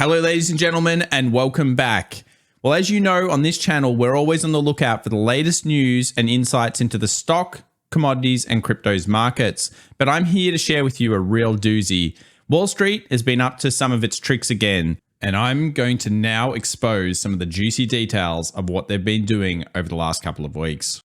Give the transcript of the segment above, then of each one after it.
Hello, ladies and gentlemen, and welcome back. Well, as you know, on this channel, we're always on the lookout for the latest news and insights into the stock, commodities, and cryptos markets. But I'm here to share with you a real doozy. Wall Street has been up to some of its tricks again, and I'm going to now expose some of the juicy details of what they've been doing over the last couple of weeks.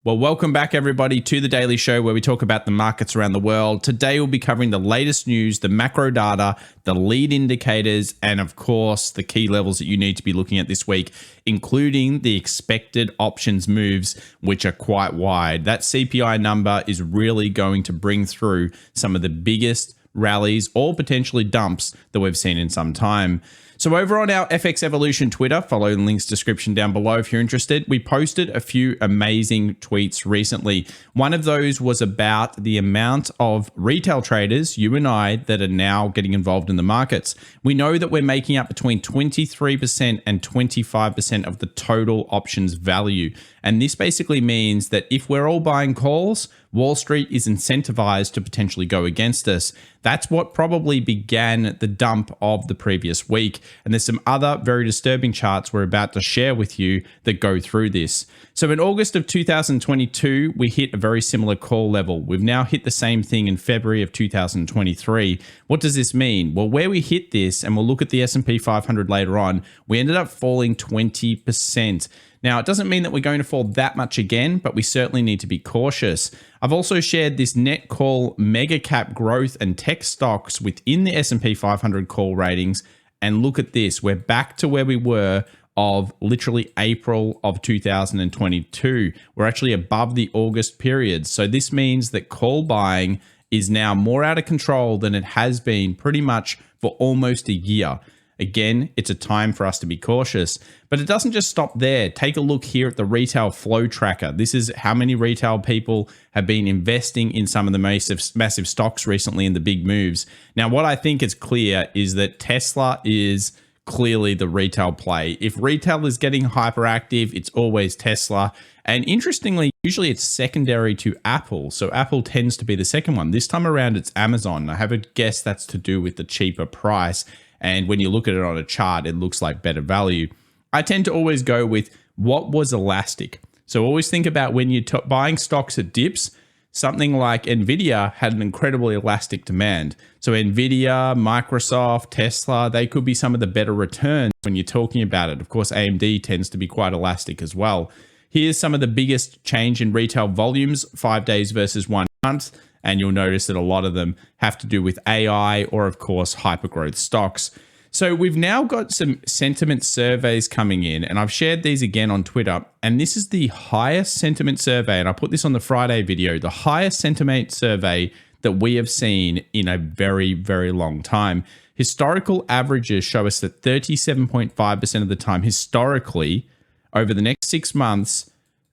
Well, welcome back everybody to the Daily Show where we talk about the markets around the world. Today we'll be covering the latest news, the macro data, the lead indicators, and of course the key levels that you need to be looking at this week, including the expected options moves, which are quite wide. That CPI number is really going to bring through some of the biggest rallies or potentially dumps that we've seen in some time. So over on our FX Evolution Twitter, follow the links description down below if you're interested, we posted a few amazing tweets recently. One of those was about the amount of retail traders, you and I, that are now getting involved in the markets. We know that we're making up between 23% and 25% of the total options value. And this basically means that if we're all buying calls, Wall Street is incentivized to potentially go against us. That's what probably began the dump of the previous week. And there's some other very disturbing charts we're about to share with you that go through this. So in August of 2022, we hit a very similar call level. We've now hit the same thing in February of 2023. What does this mean? Well, where we hit this, and we'll look at the S&P 500 later on, we ended up falling 20%. Now, it doesn't mean that we're going to fall that much again, but we certainly need to be cautious. I've also shared this net call mega cap growth and tech stocks within the S&P 500 call ratings. And look at this. We're back to where we were of literally April of 2022. We're actually above the August period. So this means that call buying is now more out of control than it has been pretty much for almost a year. Again, it's a time for us to be cautious, but it doesn't just stop there. Take a look here at the retail flow tracker. This is how many retail people have been investing in some of the massive stocks recently in the big moves. Now, what I think is clear is that Tesla is clearly the retail play. If retail is getting hyperactive, it's always Tesla. And interestingly, usually it's secondary to Apple. So Apple tends to be the second one. This time around, it's Amazon. I have a guess that's to do with the cheaper price. And when you look at it on a chart, it looks like better value. I tend to always go with what was elastic. So always think about when you're buying stocks at dips, something like Nvidia had an incredibly elastic demand. So Nvidia, Microsoft, Tesla, they could be some of the better returns when you're talking about it. Of course, AMD tends to be quite elastic as well. Here's some of the biggest change in retail volumes, 5 days versus 1 month. And you'll notice that a lot of them have to do with AI or, of course, hypergrowth stocks. So we've now got some sentiment surveys coming in, and I've shared these again on Twitter. And this is the highest sentiment survey, and I put this on the Friday video, the highest sentiment survey that we have seen in a very, very long time. Historical averages show us that 37.5% of the time, historically, over the next 6 months,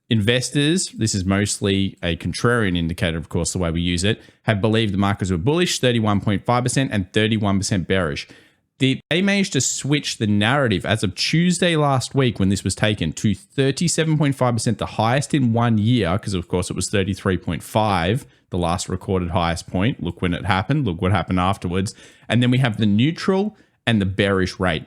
investors, this is mostly a contrarian indicator, of course, the way we use it, have believed the markets were bullish, 31.5% and 31% bearish. They managed to switch the narrative as of Tuesday last week when this was taken to 37.5%, the highest in 1 year, because of course it was 33.5, the last recorded highest point. Look when it happened, look what happened afterwards. And then we have the neutral and the bearish rate.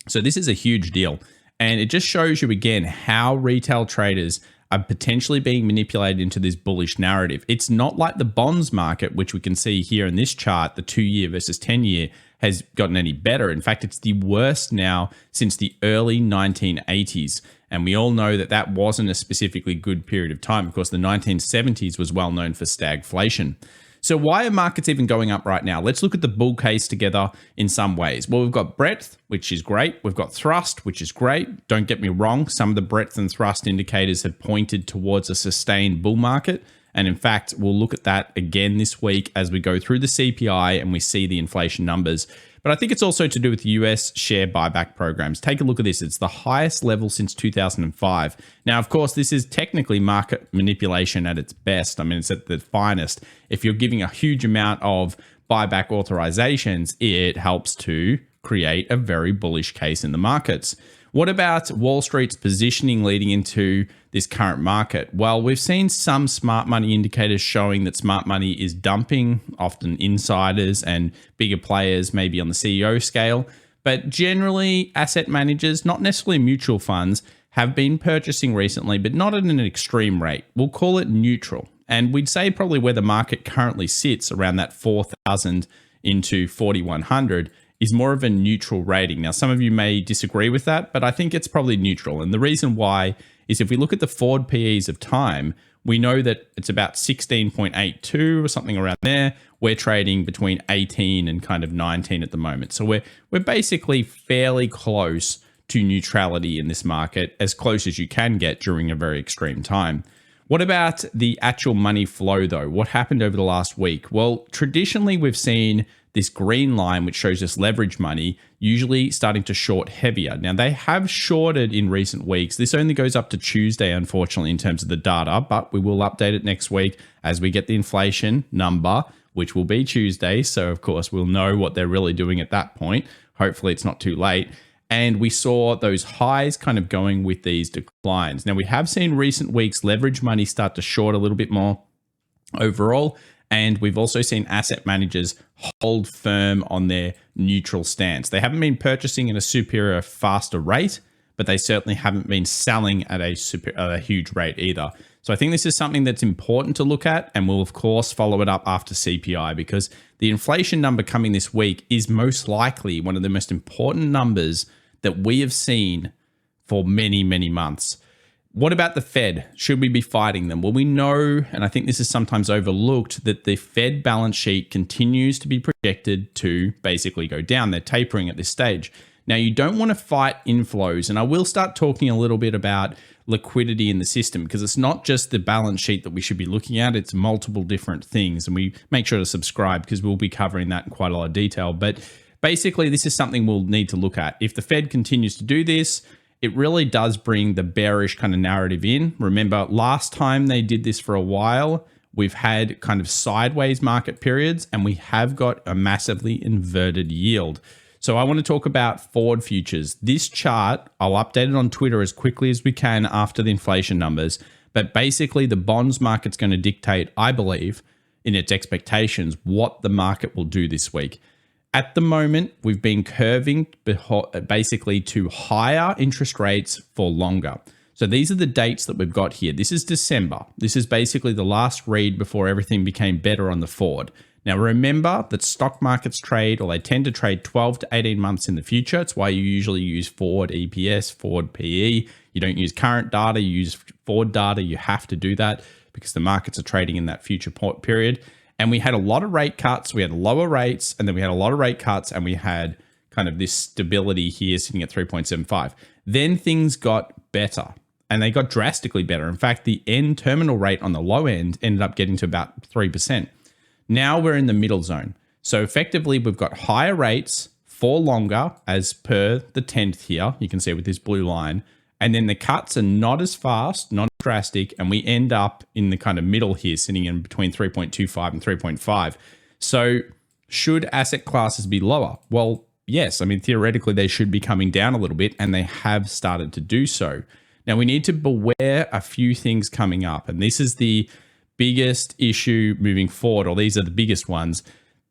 So this is a huge deal. And it just shows you again how retail traders are potentially being manipulated into this bullish narrative. It's not like the bonds market, which we can see here in this chart, the 2-year versus 10-year has gotten any better. In fact, it's the worst now since the early 1980s. And we all know that that wasn't a specifically good period of time. Of course, the 1970s was well known for stagflation. So why are markets even going up right now? Let's look at the bull case together in some ways. Well, we've got breadth, which is great. We've got thrust, which is great. Don't get me wrong. Some of the breadth and thrust indicators have pointed towards a sustained bull market. And in fact, we'll look at that again this week as we go through the CPI and we see the inflation numbers. But I think it's also to do with US share buyback programs. Take a look at this. It's the highest level since 2005. Now, of course, this is technically market manipulation at its best. I mean, it's at the finest. If you're giving a huge amount of buyback authorizations, it helps to create a very bullish case in the markets. What about Wall Street's positioning leading into this current market? Well, we've seen some smart money indicators showing that smart money is dumping, often insiders and bigger players, maybe on the CEO scale. But generally, asset managers, not necessarily mutual funds, have been purchasing recently, but not at an extreme rate. We'll call it neutral. And we'd say probably where the market currently sits around that 4,000 into 4,100 is more of a neutral rating. Now, some of you may disagree with that, but I think it's probably neutral. And the reason why is if we look at the forward PEs of time, we know that it's about 16.82 or something around there. We're trading between 18 and kind of 19 at the moment. So we're basically fairly close to neutrality in this market, as close as you can get during a very extreme time. What about the actual money flow though? What happened over the last week? Well, traditionally we've seen this green line, which shows us leverage money, usually starting to short heavier. Now, they have shorted in recent weeks. This only goes up to Tuesday, unfortunately, in terms of the data, but we will update it next week as we get the inflation number, which will be Tuesday. So, of course, we'll know what they're really doing at that point. Hopefully, it's not too late. And we saw those highs kind of going with these declines. Now, we have seen recent weeks leverage money start to short a little bit more overall. And we've also seen asset managers hold firm on their neutral stance. They haven't been purchasing at a superior, faster rate, but they certainly haven't been selling at a huge rate either. So I think this is something that's important to look at, and we'll of course follow it up after CPI, because the inflation number coming this week is most likely one of the most important numbers that we have seen for many, many months. What about the Fed? Should we be fighting them? Well, we know, and I think this is sometimes overlooked, that the Fed balance sheet continues to be projected to basically go down. They're tapering at this stage. Now, you don't want to fight inflows, and I will start talking a little bit about liquidity in the system, because it's not just the balance sheet that we should be looking at, it's multiple different things. And we make sure to subscribe because we'll be covering that in quite a lot of detail. But basically, this is something we'll need to look at. If the Fed continues to do this, it really does bring the bearish kind of narrative in. Remember, last time they did this for a while, we've had kind of sideways market periods, and we have got a massively inverted yield. So I want to talk about forward futures. This chart, I'll update it on Twitter as quickly as we can after the inflation numbers. But basically, the bonds market's going to dictate, I believe, in its expectations, what the market will do this week. At the moment, we've been curving basically to higher interest rates for longer. So these are the dates that we've got here. This is December. This is basically the last read before everything became better on the forward. Now, remember that stock markets trade, or they tend to trade 12 to 18 months in the future. It's why you usually use forward EPS, forward PE. You don't use current data, you use forward data. You have to do that because the markets are trading in that future period. And we had a lot of rate cuts, we had lower rates, and then we had a lot of rate cuts, and we had kind of this stability here sitting at 3.75. Then things got better, and they got drastically better. In fact, the end terminal rate on the low end ended up getting to about 3%. Now we're in the middle zone. So effectively, we've got higher rates for longer as per the 10th here. You can see with this blue line. And then the cuts are not as fast, not as drastic, and we end up in the kind of middle here, sitting in between 3.25 and 3.5. So should asset classes be lower? Well, yes. I mean, theoretically, they should be coming down a little bit, and they have started to do so. Now, we need to beware a few things coming up, and this is the biggest issue moving forward, or these are the biggest ones.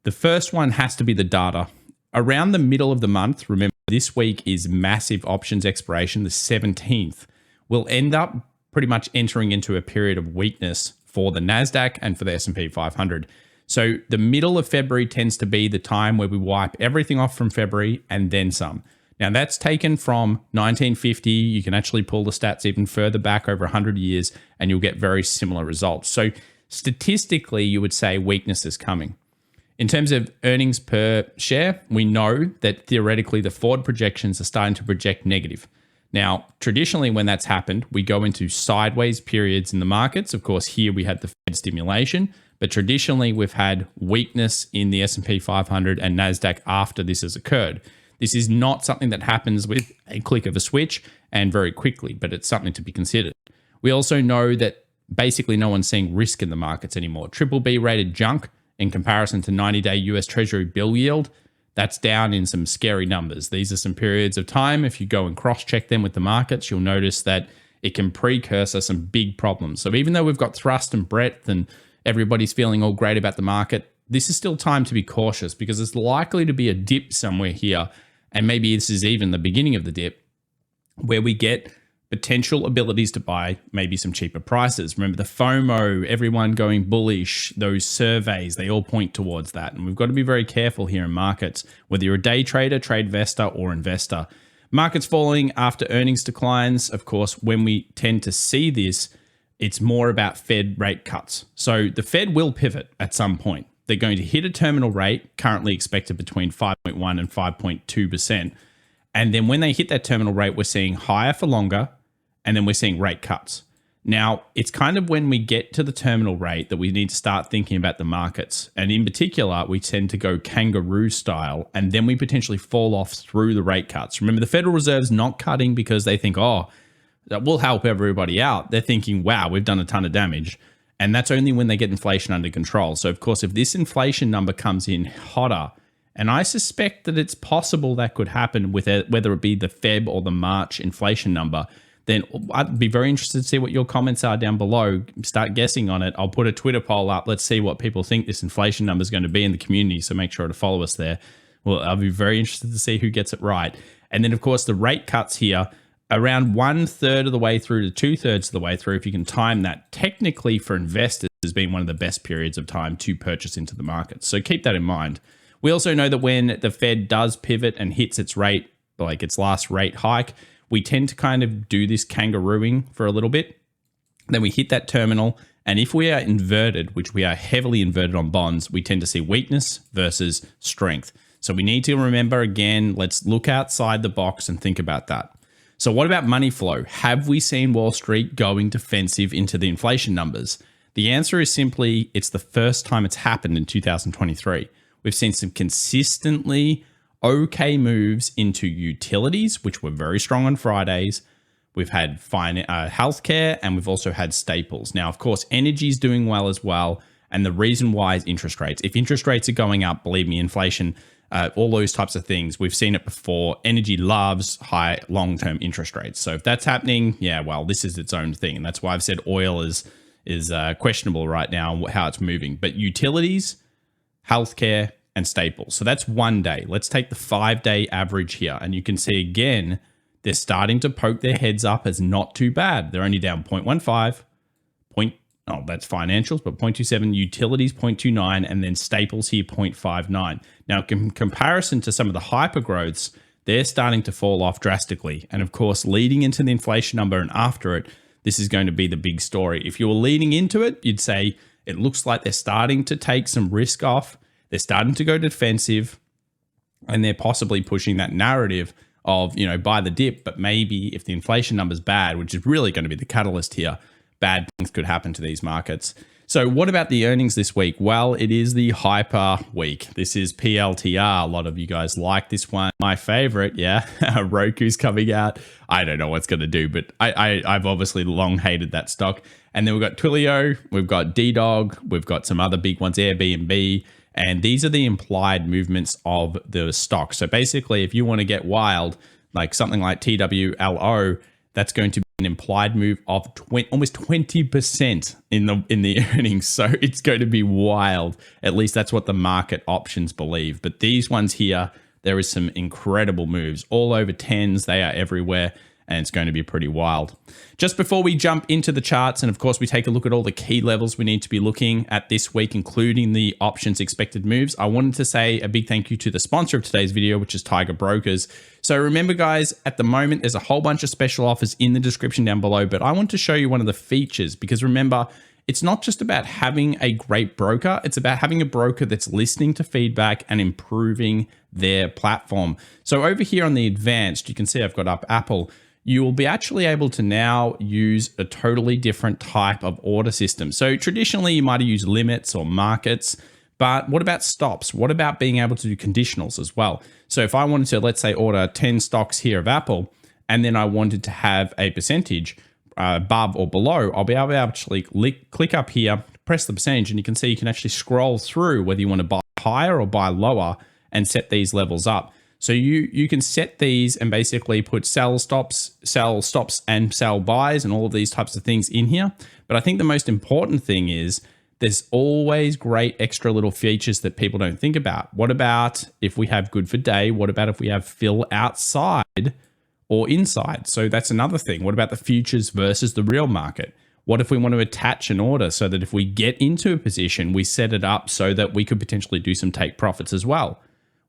The first one has to be the data. Around the middle of the month, remember, this week is massive options expiration, the 17th. We'll end up pretty much entering into a period of weakness for the NASDAQ and for the S&P 500. So the middle of February tends to be the time where we wipe everything off from February and then some. Now that's taken from 1950. You can actually pull the stats even further back over 100 years and you'll get very similar results. So statistically, you would say weakness is coming. In terms of earnings per share, we know that theoretically the forward projections are starting to project negative. Now, traditionally when that's happened, we go into sideways periods in the markets. Of course, here we had the Fed stimulation, but traditionally we've had weakness in the S&P 500 and NASDAQ after this has occurred. This is not something that happens with a click of a switch and very quickly, but it's something to be considered. We also know that basically no one's seeing risk in the markets anymore. Triple B rated junk in comparison to 90-day US Treasury bill yield, that's down in some scary numbers. These are some periods of time. If you go and cross-check them with the markets, you'll notice that it can precursor some big problems. So even though we've got thrust and breadth and everybody's feeling all great about the market, this is still time to be cautious because it's likely to be a dip somewhere here. And maybe this is even the beginning of the dip where we get potential abilities to buy maybe some cheaper prices. Remember the FOMO, everyone going bullish, those surveys, they all point towards that. And we've got to be very careful here in markets, whether you're a day trader, trade investor, or investor. Markets falling after earnings declines. Of course, when we tend to see this, it's more about Fed rate cuts. So the Fed will pivot at some point. They're going to hit a terminal rate, currently expected between 5.1 and 5.2%. And then when they hit that terminal rate, we're seeing higher for longer, and then we're seeing rate cuts. Now, it's kind of when we get to the terminal rate that we need to start thinking about the markets. And in particular, we tend to go kangaroo style, and then we potentially fall off through the rate cuts. Remember, the Federal Reserve's not cutting because they think, oh, that will help everybody out. They're thinking, wow, we've done a ton of damage. And that's only when they get inflation under control. So, of course, if this inflation number comes in hotter, and I suspect that it's possible that could happen with it, whether it be the Feb or the March inflation number, then I'd be very interested to see what your comments are down below. Start guessing on it. I'll put a Twitter poll up. Let's see what people think this inflation number is going to be in the community. So make sure to follow us there. Well, I'll be very interested to see who gets it right. And then, of course, the rate cuts here, around 1/3 of the way through to 2/3 of the way through, if you can time that, technically for investors has been one of the best periods of time to purchase into the market. So keep that in mind. We also know that when the Fed does pivot and hits its rate, like its last rate hike, we tend to kind of do this kangarooing for a little bit. Then we hit that terminal. And if we are inverted, which we are heavily inverted on bonds, we tend to see weakness versus strength. So we need to remember, again, let's look outside the box and think about that. So what about money flow? Have we seen Wall Street going defensive into the inflation numbers? The answer is simply, it's the first time it's happened in 2023. We've seen some consistently okay moves into utilities, which were very strong on Fridays. We've had healthcare, and we've also had staples. Now, of course, energy is doing well as well. And the reason why is interest rates. If interest rates are going up, believe me, inflation, all those types of things, we've seen it before. Energy loves high long-term interest rates. So if that's happening, yeah, well, this is its own thing. And that's why I've said oil is questionable right now, how it's moving. But utilities, healthcare, and staples. So that's 1 day. Let's take the 5-day average here. And you can see again, they're starting to poke their heads up as not too bad. They're only down 0.15, that's financials, but 0.27, utilities 0.29, and then staples here 0.59. Now, in comparison to some of the hyper growths, they're starting to fall off drastically. And of course, leading into the inflation number and after it, this is going to be the big story. If you were leading into it, you'd say it looks like they're starting to take some risk off. They're starting to go defensive, and they're possibly pushing that narrative of, buy the dip, but maybe if the inflation number's bad, which is really going to be the catalyst here, bad things could happen to these markets. So what about the earnings this week? Well, it is the hyper week. This is PLTR. A lot of you guys like this one. My favorite, yeah, Roku's coming out. I don't know what's going to do, but I've obviously long hated that stock. And then we've got Twilio, we've got DDOG, we've got some other big ones, Airbnb. And these are the implied movements of the stock. So basically, if you want to get wild, like something like TWLO, that's going to be an implied move of almost 20% in the earnings. So it's going to be wild. At least that's what the market options believe. But these ones here, there is some incredible moves. All over 10s, they are everywhere. And it's going to be pretty wild. Just before we jump into the charts, and of course we take a look at all the key levels we need to be looking at this week, including the options expected moves, I wanted to say a big thank you to the sponsor of today's video, which is Tiger Brokers. So remember guys, at the moment, there's a whole bunch of special offers in the description down below, but I want to show you one of the features because remember, it's not just about having a great broker, it's about having a broker that's listening to feedback and improving their platform. So over here on the advanced, you can see I've got up Apple. You will be actually able to now use a totally different type of order system. So traditionally you might have used limits or markets, but what about stops? What about being able to do conditionals as well? So if I wanted to, let's say, order 10 stocks here of Apple, and then I wanted to have a percentage above or below, I'll be able to actually click up here, press the percentage, and you can see you can actually scroll through whether you want to buy higher or buy lower, and set these levels up. So you can set these and basically put sell stops and sell buys and all of these types of things in here. But I think the most important thing is there's always great extra little features that people don't think about. What about if we have good for day? What about if we have fill outside or inside? So that's another thing. What about the futures versus the real market? What if we want to attach an order so that if we get into a position, we set it up so that we could potentially do some take profits as well?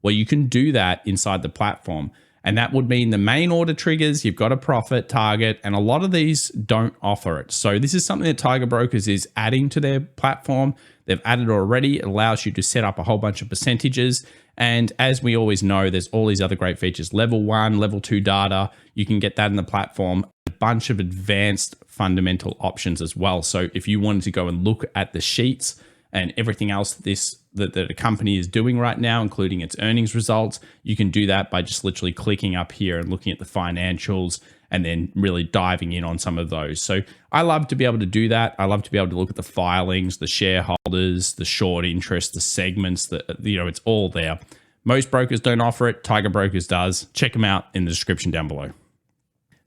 Well, you can do that inside the platform. And that would mean the main order triggers, you've got a profit target, and a lot of these don't offer it. So this is something that Tiger Brokers is adding to their platform. They've added it already. It allows you to set up a whole bunch of percentages. And as we always know, there's all these other great features. Level 1, level 2 data, you can get that in the platform. A bunch of advanced fundamental options as well. So if you wanted to go and look at the sheets and everything else that a company is doing right now, including its earnings results, you can do that by just literally clicking up here and looking at the financials and then really diving in on some of those. So I love to be able to do that. I love to be able to look at the filings, the shareholders, the short interest, the segments, it's all there. Most brokers don't offer it. Tiger Brokers does. Check them out in the description down below.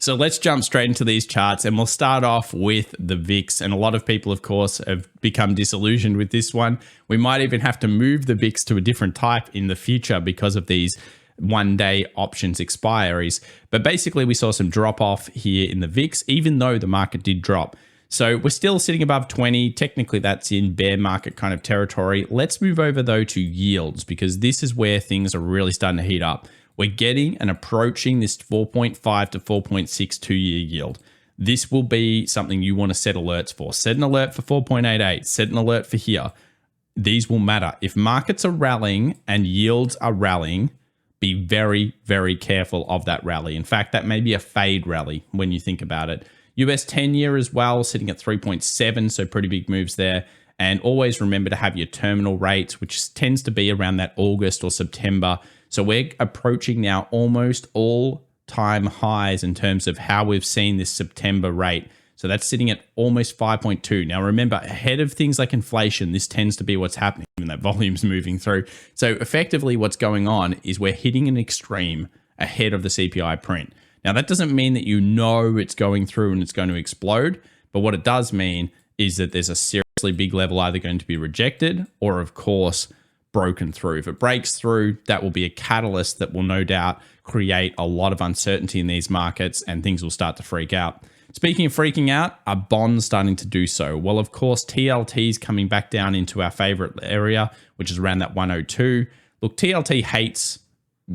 So let's jump straight into these charts, and we'll start off with the VIX. And a lot of people, of course, have become disillusioned with this one. We might even have to move the VIX to a different type in the future because of these one-day options expiries. But basically, we saw some drop off here in the VIX, even though the market did drop. So we're still sitting above 20. Technically, that's in bear market kind of territory. Let's move over, though, to yields, because this is where things are really starting to heat up. We're getting and approaching this 4.5 to 4.6 2-year yield. This will be something you want to set alerts for. Set an alert for 4.88. Set an alert for here. These will matter. If markets are rallying and yields are rallying, be very, very careful of that rally. In fact, that may be a fade rally when you think about it. US 10-year as well, sitting at 3.7, so pretty big moves there. And always remember to have your terminal rate, which tends to be around that August or September. So we're approaching now almost all-time highs in terms of how we've seen this September rate. So that's sitting at almost 5.2. Now remember, ahead of things like inflation, this tends to be what's happening when that volume's moving through. So effectively what's going on is we're hitting an extreme ahead of the CPI print. Now that doesn't mean that you know it's going through and it's going to explode, but what it does mean is that there's a seriously big level either going to be rejected or, of course, broken through. If it breaks through, that will be a catalyst that will no doubt create a lot of uncertainty in these markets and things will start to freak out. Speaking of freaking out, are bonds starting to do so? Well, of course, TLT's coming back down into our favorite area, which is around that 102. Look, TLT hates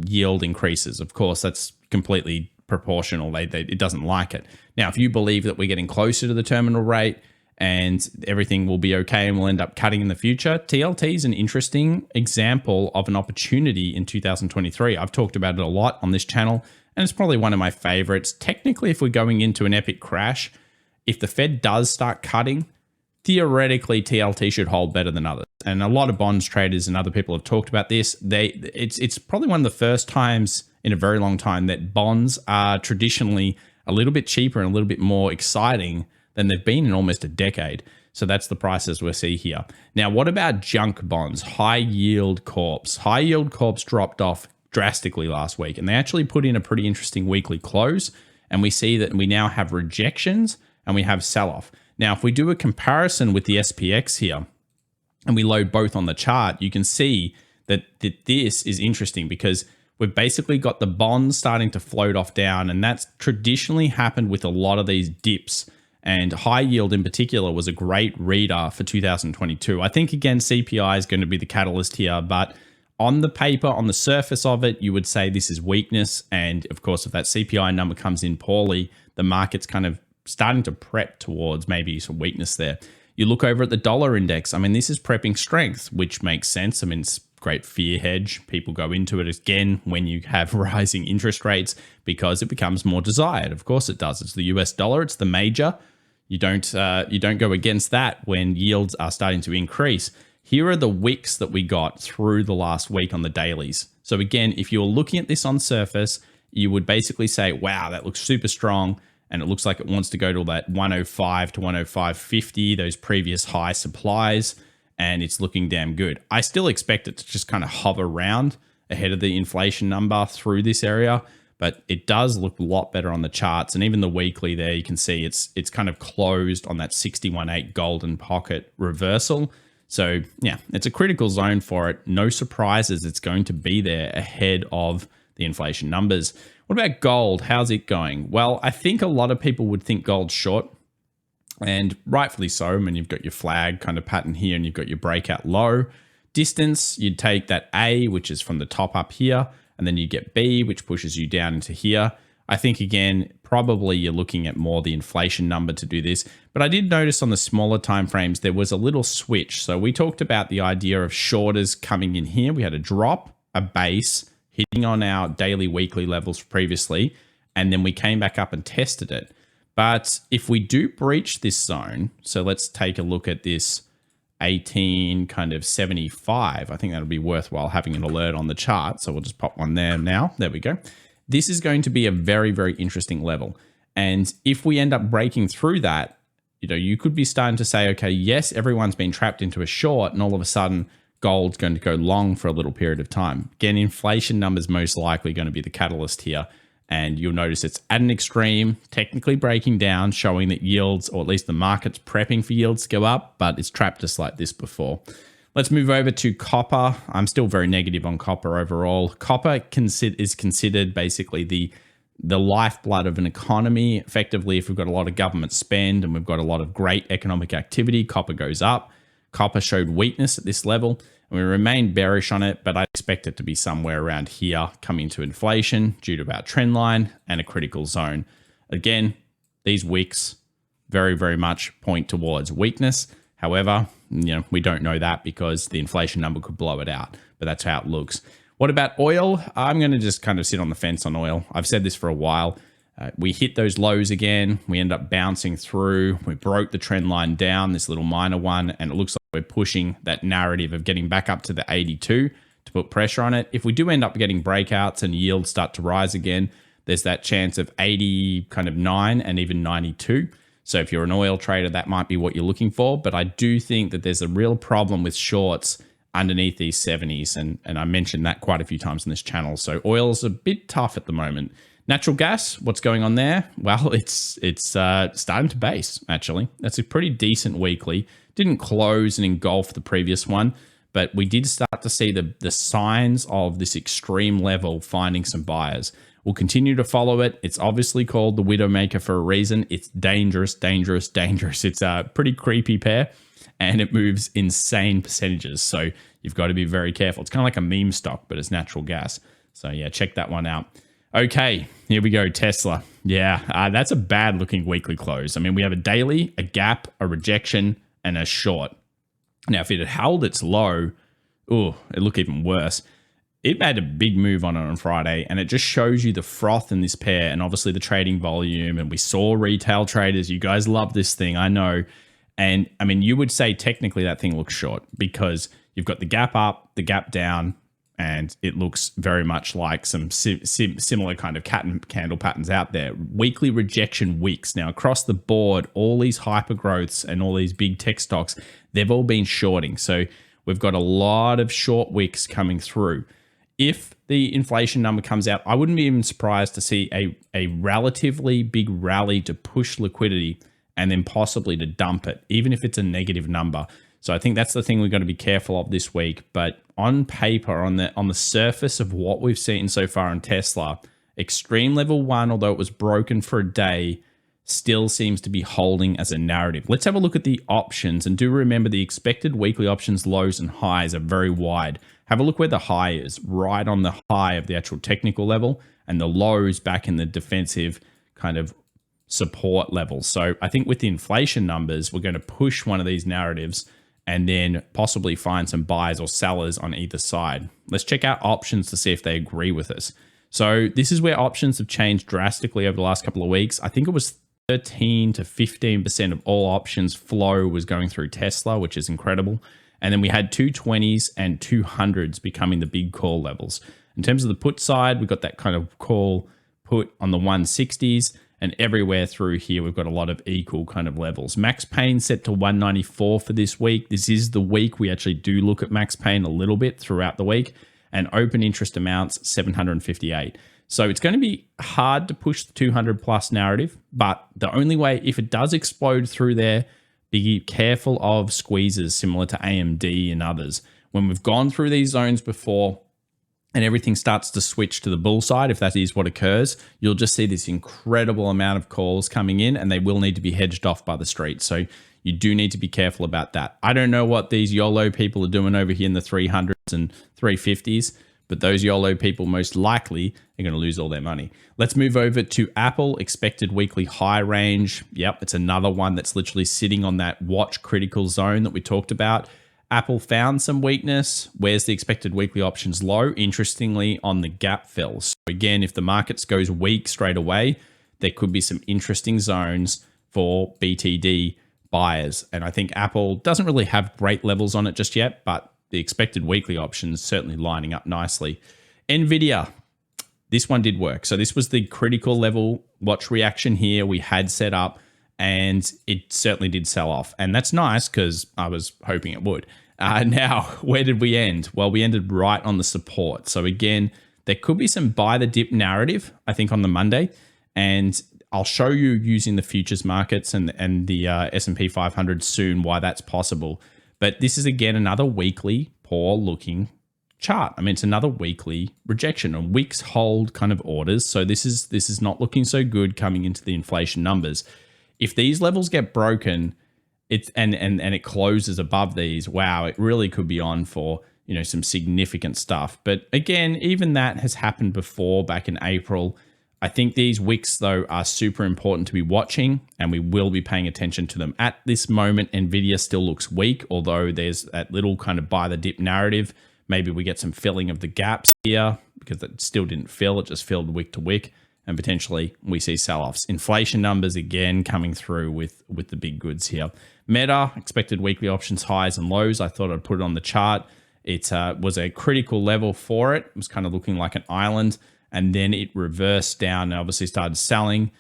yield increases. Of course, that's completely proportional. It doesn't like it. Now, if you believe that we're getting closer to the terminal rate and everything will be okay and we'll end up cutting in the future, TLT is an interesting example of an opportunity in 2023. I've talked about it a lot on this channel, and it's probably one of my favorites. Technically, if we're going into an epic crash, if the Fed does start cutting, theoretically, TLT should hold better than others. And a lot of bonds traders and other people have talked about this. It's probably one of the first times in a very long time that bonds are traditionally a little bit cheaper and a little bit more exciting than they've been in almost a decade. So that's the prices we see here. Now, what about junk bonds, high yield corps? High yield corps dropped off drastically last week, and they actually put in a pretty interesting weekly close. And we see that we now have rejections and we have sell-off. Now, if we do a comparison with the SPX here and we load both on the chart, you can see that this is interesting because we've basically got the bonds starting to float off down, and that's traditionally happened with a lot of these dips. And high yield in particular was a great reader for 2022. I think, again, CPI is going to be the catalyst here, but on the paper, on the surface of it, you would say this is weakness. And of course, if that CPI number comes in poorly, the market's kind of starting to prep towards maybe some weakness there. You look over at the dollar index. I mean, this is prepping strength, which makes sense. I mean, it's great fear hedge. People go into it again when you have rising interest rates because it becomes more desired. Of course it does. It's the US dollar. It's the major. You don't go against that when yields are starting to increase. Here are the wicks that we got through the last week on the dailies. So again, if you're looking at this on surface, you would basically say, wow, that looks super strong. And it looks like it wants to go to that 105 to 105.50, those previous high supplies. And it's looking damn good. I still expect it to just kind of hover around ahead of the inflation number through this area, but it does look a lot better on the charts. And even the weekly there, you can see it's kind of closed on that 61.8 golden pocket reversal. So yeah, it's a critical zone for it. No surprises, it's going to be there ahead of the inflation numbers. What about gold? How's it going? Well, I think a lot of people would think gold's short, and rightfully so. I mean, you've got your flag kind of pattern here, and you've got your breakout low. Distance, you'd take that A, which is from the top up here, and then you get B, which pushes you down into here. I think, again, probably you're looking at more the inflation number to do this. But I did notice on the smaller timeframes, there was a little switch. So we talked about the idea of shorters coming in here. We had a drop, a base, hitting on our daily, weekly levels previously, and then we came back up and tested it. But if we do breach this zone, so let's take a look at this 18 kind of 75. I think that'll be worthwhile having an alert on the chart. So we'll just pop one there now. There we go. This is going to be a very, very interesting level. And if we end up breaking through that, you could be starting to say, okay, yes, everyone's been trapped into a short, and all of a sudden gold's going to go long for a little period of time. Again, inflation numbers most likely going to be the catalyst here. And you'll notice it's at an extreme, technically breaking down, showing that yields, or at least the market's prepping for yields to go up, but it's trapped us like this before. Let's move over to copper. I'm still very negative on copper overall. Copper is considered basically the lifeblood of an economy. Effectively, if we've got a lot of government spend and we've got a lot of great economic activity, copper goes up. Copper showed weakness at this level, and we remain bearish on it, but I expect it to be somewhere around here coming to inflation due to our trend line and a critical zone. Again, these wicks very, very much point towards weakness. However, we don't know that because the inflation number could blow it out, but that's how it looks. What about oil? I'm going to just kind of sit on the fence on oil. I've said this for a while. We hit those lows again. We end up bouncing through. We broke the trend line down, this little minor one, and it looks like we're pushing that narrative of getting back up to the 82 to put pressure on it. If we do end up getting breakouts and yields start to rise again, there's that chance of 80, kind of 9, and even 92. So if you're an oil trader, that might be what you're looking for. But I do think that there's a real problem with shorts underneath these 70s. And I mentioned that quite a few times on this channel. So oil's a bit tough at the moment. Natural gas, what's going on there? Well, it's starting to base, actually. That's a pretty decent weekly. Didn't close and engulf the previous one, but we did start to see the signs of this extreme level finding some buyers. We'll continue to follow it. It's obviously called the Widowmaker for a reason. It's dangerous, dangerous, dangerous. It's a pretty creepy pair, and it moves insane percentages. So you've got to be very careful. It's kind of like a meme stock, but it's natural gas. So yeah, check that one out. Okay, here we go, Tesla. Yeah, that's a bad looking weekly close. I mean, we have a daily, a gap, a rejection, and a short. Now, if it had held its low, it'd look even worse. It made a big move on it on Friday, and it just shows you the froth in this pair and obviously the trading volume. And we saw retail traders. You guys love this thing, I know. And I mean, you would say technically that thing looks short because you've got the gap up, the gap down, and it looks very much like some similar kind of cat and candle patterns out there. Weekly rejection wicks. Now, across the board, all these hyper growths and all these big tech stocks, they've all been shorting. So we've got a lot of short wicks coming through. If the inflation number comes out, I wouldn't be even surprised to see a relatively big rally to push liquidity and then possibly to dump it, even if it's a negative number. So I think that's the thing we've got to be careful of this week. But on paper, on the surface of what we've seen so far on Tesla, extreme level 1, although it was broken for a day, still seems to be holding as a narrative. Let's have a look at the options, and do remember the expected weekly options lows and highs are very wide. Have a look where the high is, right on the high of the actual technical level, and the lows back in the defensive kind of support level. So I think with the inflation numbers, we're going to push one of these narratives and then possibly find some buyers or sellers on either side. Let's check out options to see if they agree with us. So this is where options have changed drastically over the last couple of weeks. I think it was 13 to 15% of all options flow was going through Tesla, which is incredible. And then we had 220s and 200s becoming the big call levels. In terms of the put side, we've got that kind of call put on the 160s, and everywhere through here, we've got a lot of equal kind of levels. Max Pain set to 194 for this week. This is the week we actually do look at Max Pain a little bit throughout the week. and open interest amounts 758. So it's going to be hard to push the 200 plus narrative, but the only way, if it does explode through there, be careful of squeezes similar to AMD and others. When we've gone through these zones before and everything starts to switch to the bull side, if that is what occurs, you'll just see this incredible amount of calls coming in, and they will need to be hedged off by the street. So you do need to be careful about that. I don't know what these YOLO people are doing over here in the 300s and 350s, but those YOLO people most likely are going to lose all their money. Let's move over to Apple, expected weekly high range. Yep, it's another one that's literally sitting on that watch critical zone that we talked about. Apple found some weakness. Where's the expected weekly options low? Interestingly, on the gap fill. So again, if the markets goes weak straight away, there could be some interesting zones for BTD buyers. And I think Apple doesn't really have great levels on it just yet, but the expected weekly options certainly lining up nicely. Nvidia, this one did work. So this was the critical level watch reaction here we had set up, and it certainly did sell off. And that's nice because I was hoping it would. Now, where did we end? Well, we ended right on the support. So again, there could be some buy the dip narrative, I think, on the Monday. And I'll show you using the futures markets and the S&P 500 soon why that's possible. But this is, again, another weekly poor looking chart. I mean, it's another weekly rejection, and weeks hold kind of orders. So this is not looking so good coming into the inflation numbers. If these levels get broken, it's and it closes above these, wow, it really could be on for, you know, some significant stuff. But again, even that has happened before back in April. I think these wicks, though, are super important to be watching, and we will be paying attention to them. At this moment, Nvidia still looks weak, although there's that little kind of buy the dip narrative. Maybe we get some filling of the gaps here because it still didn't fill. It just filled wick to wick, and potentially we see sell-offs. Inflation numbers, again, coming through with the big goods here. Meta, expected weekly options highs and lows. I thought I'd put it on the chart. It was a critical level for it. It was kind of looking like an island, and then it reversed down and obviously started selling.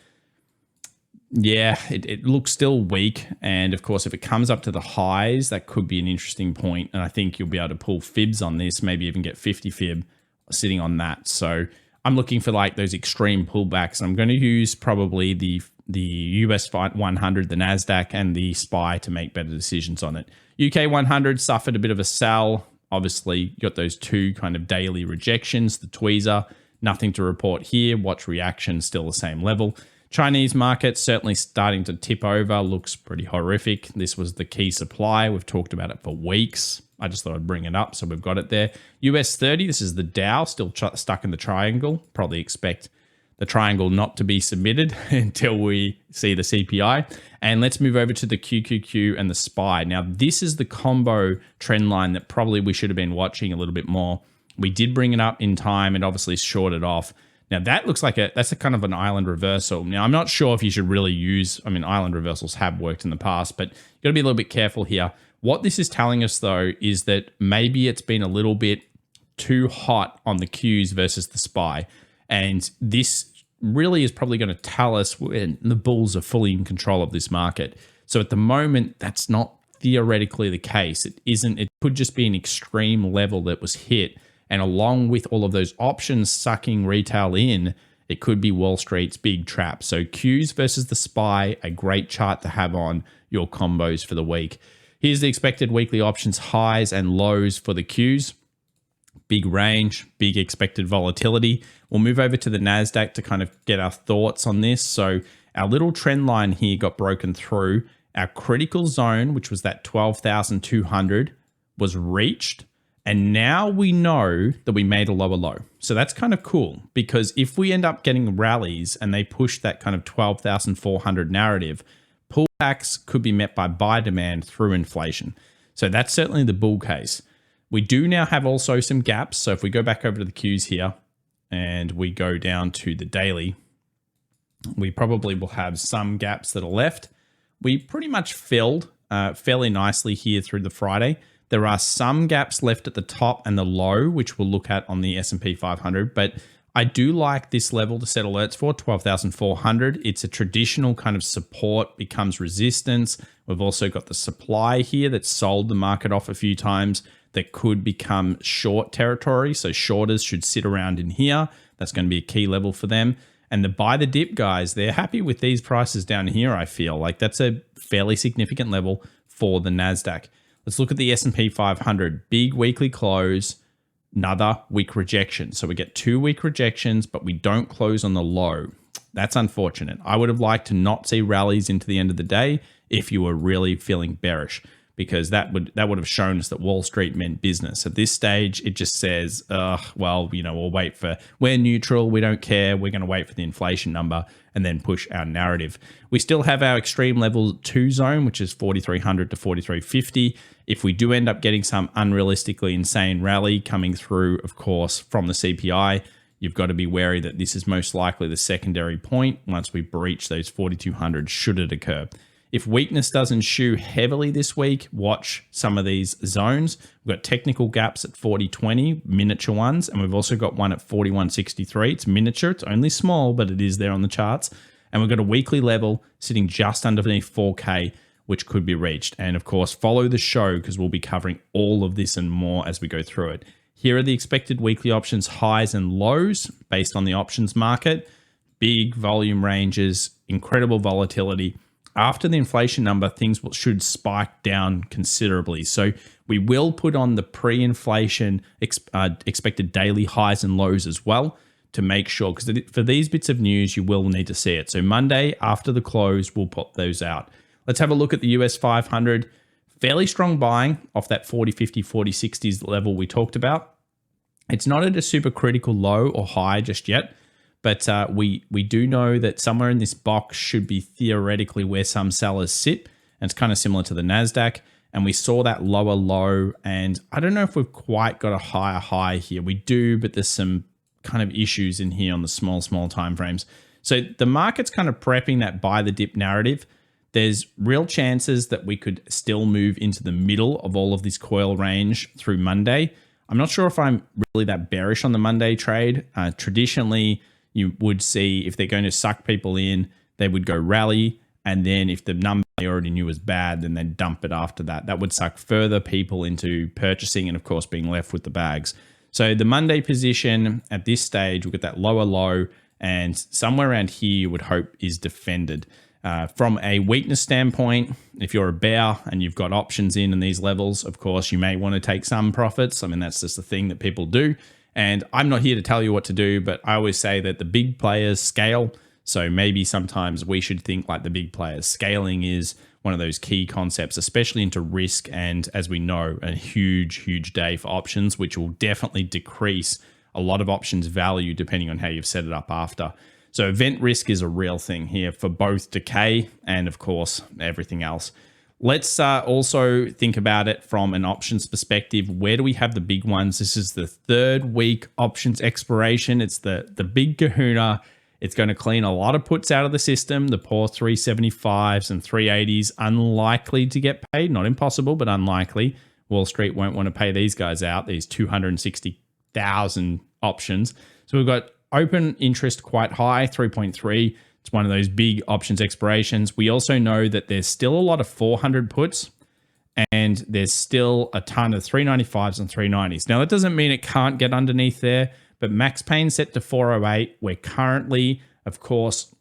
Yeah, it looks still weak. And of course, if it comes up to the highs, that could be an interesting point. And I think you'll be able to pull fibs on this, maybe even get 50 fib sitting on that. So I'm looking for like those extreme pullbacks. I'm going to use probably the US 100, the NASDAQ, and the SPY to make better decisions on it. UK 100 suffered a bit of a sell. Obviously, you got those two kind of daily rejections, the tweezer. Nothing to report here. Watch reaction, still the same level. Chinese market certainly starting to tip over. Looks pretty horrific. This was the key supply. We've talked about it for weeks. I just thought I'd bring it up, so we've got it there. US 30, this is the Dow, still stuck in the triangle. Probably expect the triangle not to be submitted until we see the CPI. And let's move over to the QQQ and the SPY. Now, this is the combo trend line that probably we should have been watching a little bit more. We did bring it up in time and obviously shorted off. Now that looks like that's a kind of an island reversal. Now I'm not sure if you should really use, I mean, island reversals have worked in the past, but you got to be a little bit careful here. What this is telling us though, is that maybe it's been a little bit too hot on the Qs versus the SPY. And this really is probably going to tell us when the bulls are fully in control of this market. So at the moment, that's not theoretically the case. It isn't, it could just be an extreme level that was hit. And along with all of those options sucking retail in, it could be Wall Street's big trap. So Qs versus the SPY, a great chart to have on your combos for the week. Here's the expected weekly options highs and lows for the Qs. Big range, big expected volatility. We'll move over to the NASDAQ to kind of get our thoughts on this. So our little trend line here got broken through. Our critical zone, which was that 12,200, was reached. And now we know that we made a lower low. So that's kind of cool, because if we end up getting rallies and they push that kind of 12,400 narrative, pullbacks could be met by buy demand through inflation. So that's certainly the bull case. We do now have also some gaps. So if we go back over to the Qs here and we go down to the daily, we probably will have some gaps that are left. We pretty much filled fairly nicely here through the Friday. There are some gaps left at the top and the low, which we'll look at on the S&P 500, but I do like this level to set alerts for, 12,400. It's a traditional kind of support, becomes resistance. We've also got the supply here that's sold the market off a few times that could become short territory. So shorters should sit around in here. That's going to be a key level for them. And the buy the dip guys, they're happy with these prices down here, I feel. Like that's a fairly significant level for the NASDAQ. Let's look at the S&P 500. Big weekly close, another weak rejection. So we get 2 weak rejections, but we don't close on the low. That's unfortunate. I would have liked to not see rallies into the end of the day if you were really feeling bearish, because that would have shown us that Wall Street meant business. At this stage, it just says, well, we'll wait for, we're neutral, we don't care, we're going to wait for the inflation number and then push our narrative. We still have our extreme level 2 zone, which is 4,300 to 4,350. If we do end up getting some unrealistically insane rally coming through, of course, from the CPI, you've got to be wary that this is most likely the secondary point once we breach those 4,200 should it occur. If weakness doesn't shoe heavily this week, watch some of these zones. We've got technical gaps at 40.20, miniature ones, and we've also got one at 41.63. It's miniature, it's only small, but it is there on the charts. And we've got a weekly level sitting just underneath 4K, which could be reached. And of course, follow the show because we'll be covering all of this and more as we go through it. Here are the expected weekly options highs and lows based on the options market. Big volume ranges, incredible volatility. After the inflation number, things should spike down considerably. So we will put on the pre-inflation expected daily highs and lows as well to make sure, because for these bits of news, you will need to see it. So Monday after the close, we'll put those out. Let's have a look at the US 500. Fairly strong buying off that 40.50, 40.60s level we talked about. It's not at a super critical low or high just yet. But we do know that somewhere in this box should be theoretically where some sellers sit. And it's kind of similar to the NASDAQ. And we saw that lower low. And I don't know if we've quite got a higher high here. We do, but there's some kind of issues in here on the small time frames. So the market's kind of prepping that buy the dip narrative. There's real chances that we could still move into the middle of all of this coil range through Monday. I'm not sure if I'm really that bearish on the Monday trade. Traditionally, you would see if they're going to suck people in, they would go rally. And then if the number they already knew was bad, then they'd dump it after that. That would suck further people into purchasing and, of course, being left with the bags. So the Monday position at this stage, we've got that lower low, and somewhere around here you would hope is defended. From a weakness standpoint, if you're a bear and you've got options in these levels, of course, you may want to take some profits. I mean, that's just a thing that people do. And I'm not here to tell you what to do, but I always say that the big players scale. So maybe sometimes we should think like the big players. Scaling is one of those key concepts, especially into risk. And as we know, a huge day for options, which will definitely decrease a lot of options value depending on how you've set it up after. So event risk is a real thing here for both decay and, of course, everything else. Let's also think about it from an options perspective. Where do we have the big ones? This is the 3rd week options expiration. It's the big kahuna. It's going to clean a lot of puts out of the system. The poor 375s and 380s, unlikely to get paid. Not impossible, but unlikely. Wall Street won't want to pay these guys out, these 260,000 options. So we've got open interest quite high, 3.3. It's one of those big options expirations. We also know that there's still a lot of 400 puts and there's still a ton of 395s and 390s. Now, that doesn't mean it can't get underneath there, but max pain set to 408. We're currently, of course,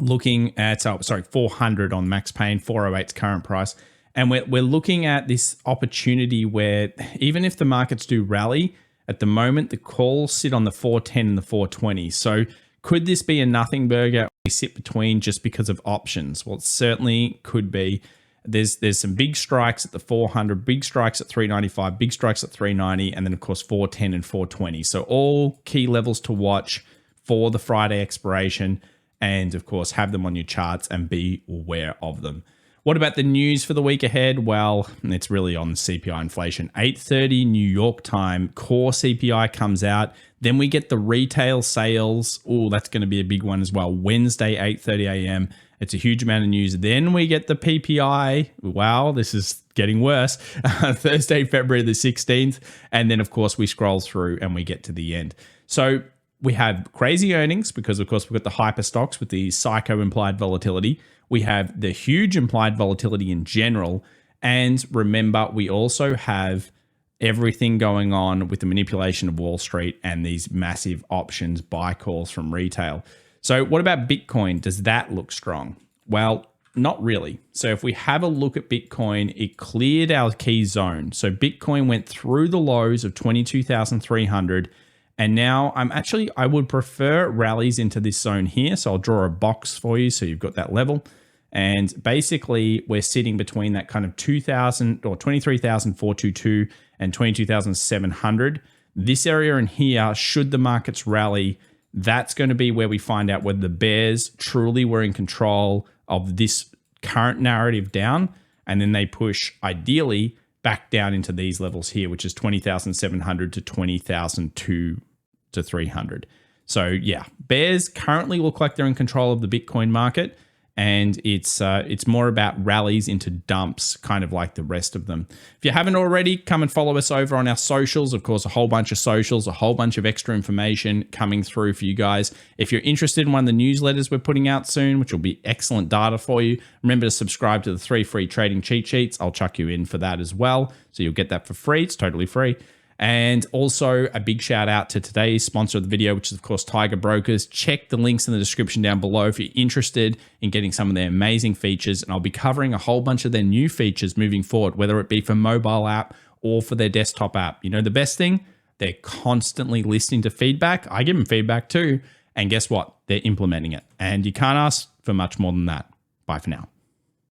looking at, 400 on max pain, 408's current price. And we're looking at this opportunity where even if the markets do rally, at the moment, the calls sit on the 410 and the 420. So could this be a nothing burger we sit between just because of options? Well, it certainly could be. There's some big strikes at the 400, big strikes at 395, big strikes at 390, and then, of course, 410 and 420. So all key levels to watch for the Friday expiration and, of course, have them on your charts and be aware of them. What about the news for the week ahead? Well, it's really on the CPI inflation. 8:30 New York time, core CPI comes out. Then we get the retail sales. Oh, that's going to be a big one as well. Wednesday, 8:30 a.m. It's a huge amount of news. Then we get the PPI. Wow, this is getting worse. Thursday, February the 16th. And then, of course, we scroll through and we get to the end. So We have crazy earnings because, of course, we've got the hyper stocks with the psycho implied volatility. We have the huge implied volatility in general. And remember, we also have everything going on with the manipulation of Wall Street and these massive options buy calls from retail. So what about Bitcoin? Does that look strong? Well, not really. So if we have a look at Bitcoin, it cleared our key zone. So Bitcoin went through the lows of 22,300. And now I would prefer rallies into this zone here. So I'll draw a box for you so you've got that level. And basically we're sitting between that kind of 2,000 or 23,422 and 22,700. This area in here, should the markets rally, that's going to be where we find out whether the bears truly were in control of this current narrative down. And then they push ideally back down into these levels here, which is 20,700 to 20,002 to 300. So yeah, bears currently look like they're in control of the Bitcoin market. And it's more about rallies into dumps, kind of like the rest of them. If you haven't already, come and follow us over on our socials. Of course, a whole bunch of socials, a whole bunch of extra information coming through for you guys. If you're interested in one of the newsletters we're putting out soon, which will be excellent data for you, remember to subscribe to the 3 free trading cheat sheets. I'll chuck you in for that as well. So you'll get that for free. It's totally free. And also a big shout out to today's sponsor of the video, which is of course Tiger Brokers. Check the links in the description down below if you're interested in getting some of their amazing features. And I'll be covering a whole bunch of their new features moving forward, whether it be for mobile app or for their desktop app. You know, the best thing, they're constantly listening to feedback. I give them feedback too. And guess what? They're implementing it. And you can't ask for much more than that. Bye for now.